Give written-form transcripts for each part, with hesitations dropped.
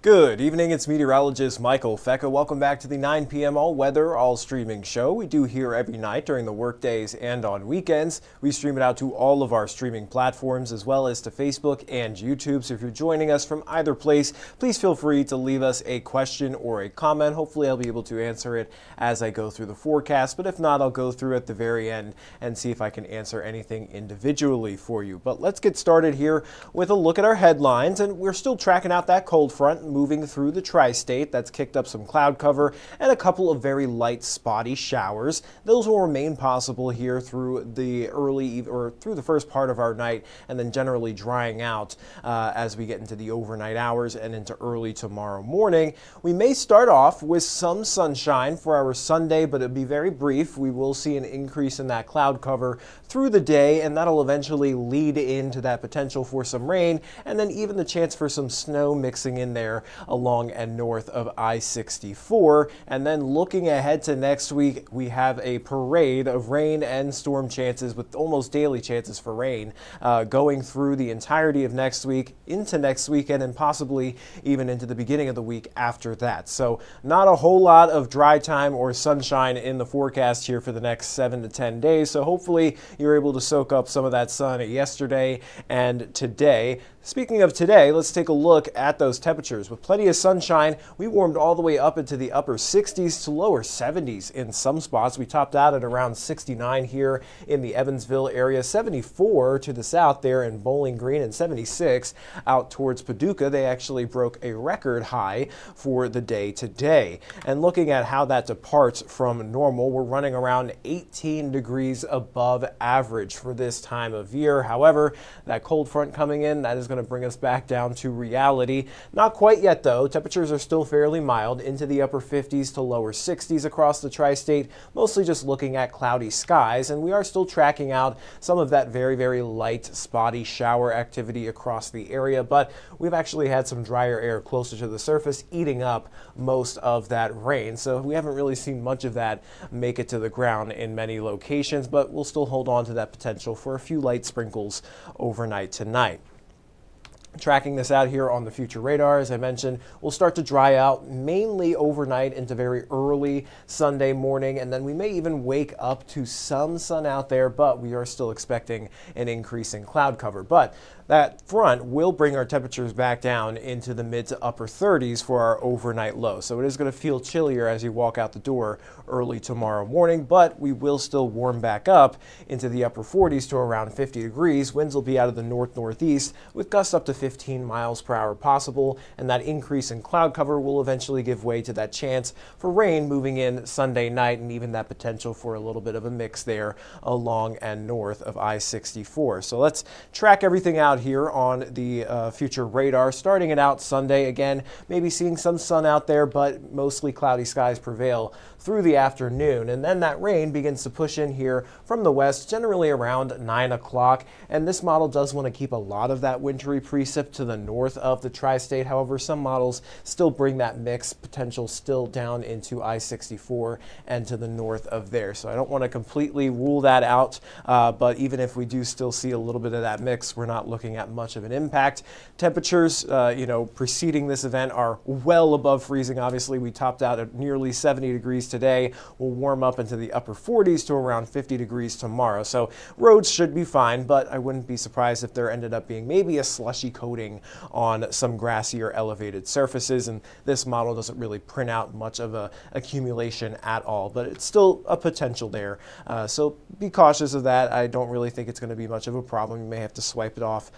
Good evening, it's meteorologist Michael Fecka. Welcome back to the 9 p.m. all-weather, all-streaming show. We do here every night during the workdays and on weekends. We stream it out to all of our streaming platforms as well as to Facebook and YouTube. So if you're joining us from either place, please feel free to leave us a question or a comment. Hopefully I'll be able to answer it as I go through the forecast, but if not, I'll go through at the very end and see if I can answer anything individually for you. But let's get started here with a look at our headlines, and we're still tracking out that cold front moving through the tri-state. That's kicked up some cloud cover and a couple of very light spotty showers. Those will remain possible here through the through the first part of our night, and then generally drying out as we get into the overnight hours and into early tomorrow morning. We may start off with some sunshine for our Sunday, but it'll be very brief. We will see an increase in that cloud cover through the day, and that'll eventually lead into that potential for some rain, and then even the chance for some snow mixing in there along and north of I-64. And then looking ahead to next week, we have a parade of rain and storm chances with almost daily chances for rain going through the entirety of next week, into next weekend, and possibly even into the beginning of the week after that. So not a whole lot of dry time or sunshine in the forecast here for the next 7 to 10 days. So hopefully you're able to soak up some of that sun yesterday and today. Speaking of today, let's take a look at those temperatures. With plenty of sunshine, we warmed all the way up into the upper 60s to lower 70s in some spots. We topped out at around 69 here in the Evansville area, 74 to the south there in Bowling Green, and 76 out towards Paducah. They actually broke a record high for the day today. And looking at how that departs from normal, we're running around 18 degrees above average for this time of year. However, that cold front coming in, that is going to bring us back down to reality. Not quite yet though. Temperatures are still fairly mild, into the upper 50s to lower 60s across the tri-state, mostly just looking at cloudy skies, and we are still tracking out some of that very, very light spotty shower activity across the area, but we've actually had some drier air closer to the surface eating up most of that rain, so we haven't really seen much of that make it to the ground in many locations, but we'll still hold on to that potential for a few light sprinkles overnight tonight. Tracking this out here on the future radar, as I mentioned, will start to dry out mainly overnight into very early Sunday morning, and then we may even wake up to some sun out there, but we are still expecting an increase in cloud cover. But that front will bring our temperatures back down into the mid to upper 30s for our overnight low. So it is going to feel chillier as you walk out the door early tomorrow morning, but we will still warm back up into the upper 40s to around 50 degrees. Winds will be out of the north-northeast with gusts up to 15 miles per hour possible, and that increase in cloud cover will eventually give way to that chance for rain moving in Sunday night, and even that potential for a little bit of a mix there along and north of I-64. So let's track everything out here on the future radar. Starting it out Sunday, again, maybe seeing some sun out there, but mostly cloudy skies prevail through the afternoon, and then that rain begins to push in here from the west, generally around 9 o'clock, and this model does want to keep a lot of that wintry precip to the north of the tri-state. However, some models still bring that mix potential still down into I-64 and to the north of there, so I don't want to completely rule that out, but even if we do still see a little bit of that mix, we're not looking at much of an impact. Temperatures, preceding this event are well above freezing. Obviously, we topped out at nearly 70 degrees today. We'll warm up into the upper 40s to around 50 degrees tomorrow. So roads should be fine, but I wouldn't be surprised if there ended up being maybe a slushy coating on some grassy or elevated surfaces, and this model doesn't really print out much of a accumulation at all, but it's still a potential there. So be cautious of that. I don't really think it's going to be much of a problem. You may have to swipe it off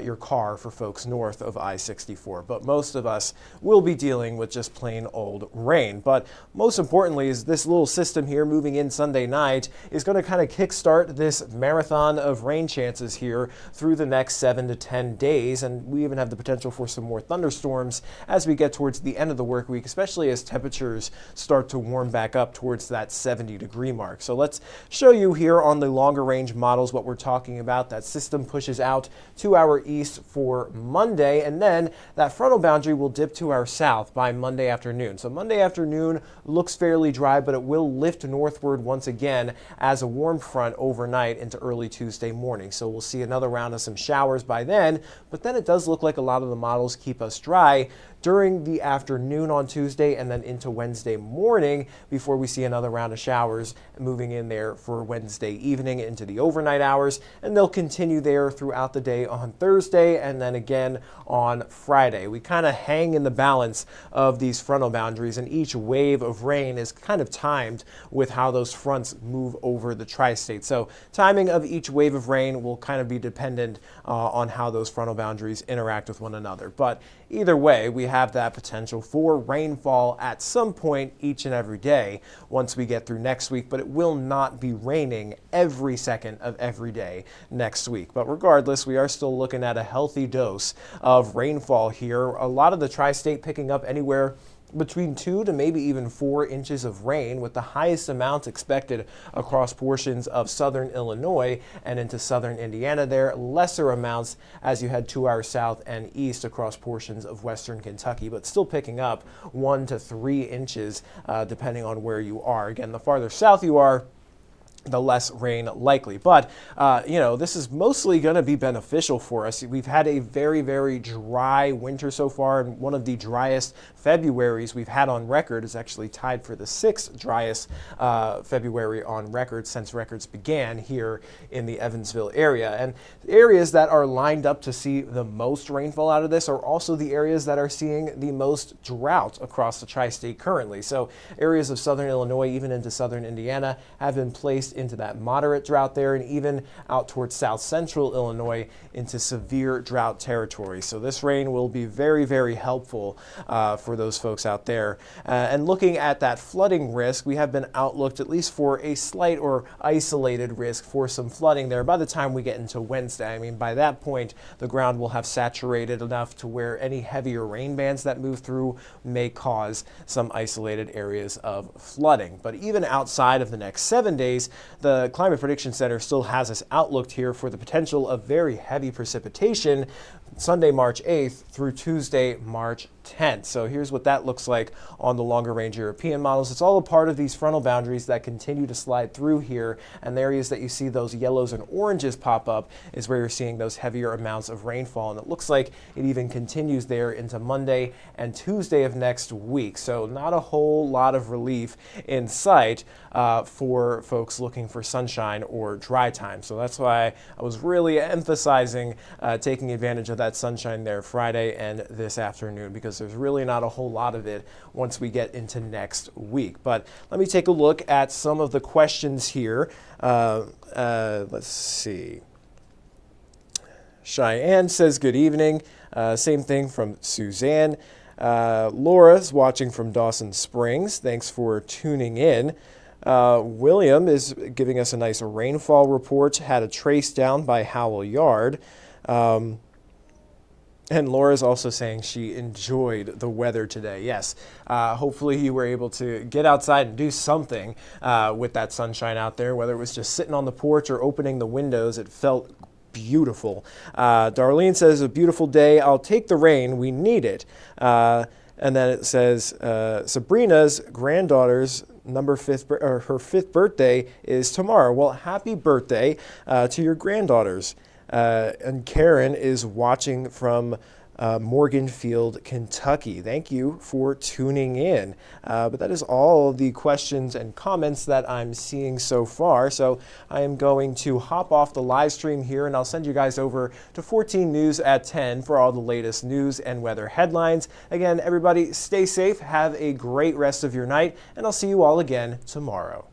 your car for folks north of I-64, but most of us will be dealing with just plain old rain. But most importantly is this little system here moving in Sunday night is going to kind of kickstart this marathon of rain chances here through the next 7 to 10 days, and we even have the potential for some more thunderstorms as we get towards the end of the work week, especially as temperatures start to warm back up towards that 70-degree mark. So let's show you here on the longer range models what we're talking about. That system pushes out to our east for Monday, and then that frontal boundary will dip to our south by Monday afternoon. So Monday afternoon looks fairly dry, but it will lift northward once again as a warm front overnight into early Tuesday morning. So we'll see another round of some showers by then, but then it does look like a lot of the models keep us dry during the afternoon on Tuesday and then into Wednesday morning before we see another round of showers moving in there for Wednesday evening into the overnight hours. And they'll continue there throughout the day on Thursday and then again on Friday. We kind of hang in the balance of these frontal boundaries, and each wave of rain is kind of timed with how those fronts move over the tri-state. So timing of each wave of rain will kind of be dependent on how those frontal boundaries interact with one another. But either way, we have that potential for rainfall at some point each and every day once we get through next week, but it will not be raining every second of every day next week. But regardless, we are still looking at a healthy dose of rainfall here. A lot of the tri-state picking up anywhere between 2 to maybe even 4 inches of rain, with the highest amounts expected across portions of southern Illinois and into southern Indiana there. Lesser amounts as you head 2 hours south and east across portions of western Kentucky, but still picking up 1 to 3 inches depending on where you are. Again, the farther south you are, the less rain likely. But, this is mostly going to be beneficial for us. We've had a very, very dry winter so far, and one of the driest Februaries we've had on record is actually tied for the 6th driest February on record since records began here in the Evansville area. And the areas that are lined up to see the most rainfall out of this are also the areas that are seeing the most drought across the tri-state currently. So areas of southern Illinois, even into southern Indiana, have been placed into that moderate drought there, and even out towards south central Illinois into severe drought territory. So this rain will be very, very helpful for those folks out there. And looking at that flooding risk, we have been outlooked at least for a slight or isolated risk for some flooding there by the time we get into Wednesday. I mean, by that point, the ground will have saturated enough to where any heavier rain bands that move through may cause some isolated areas of flooding. But even outside of the next 7 days, the Climate Prediction Center still has us outlooked here for the potential of very heavy precipitation Sunday, March 8th through Tuesday, March 10th. So here's what that looks like on the longer range European models. It's all a part of these frontal boundaries that continue to slide through here, and the areas that you see those yellows and oranges pop up is where you're seeing those heavier amounts of rainfall, and it looks like it even continues there into Monday and Tuesday of next week. So not a whole lot of relief in sight for folks looking for sunshine or dry time. So that's why I was really emphasizing taking advantage of that sunshine there Friday and this afternoon, because there's really not a whole lot of it once we get into next week. But let me take a look at some of the questions here. Let's see. Cheyenne says good evening. Same thing from Suzanne. Laura's watching from Dawson Springs. Thanks for tuning in. William is giving us a nice rainfall report. Had a trace down by Howell Yard. And Laura's also saying she enjoyed the weather today. Yes, hopefully you were able to get outside and do something with that sunshine out there, whether it was just sitting on the porch or opening the windows. It felt beautiful. Darlene says, a beautiful day. I'll take the rain. We need it. And then it says, Sabrina's granddaughter's her 5th birthday is tomorrow. Well, happy birthday to your granddaughters. And Karen is watching from Morganfield, Kentucky. Thank you for tuning in. But that is all the questions and comments that I'm seeing so far. So I am going to hop off the live stream here, and I'll send you guys over to 14 News at 10 for all the latest news and weather headlines. Again, everybody, stay safe, have a great rest of your night, and I'll see you all again tomorrow.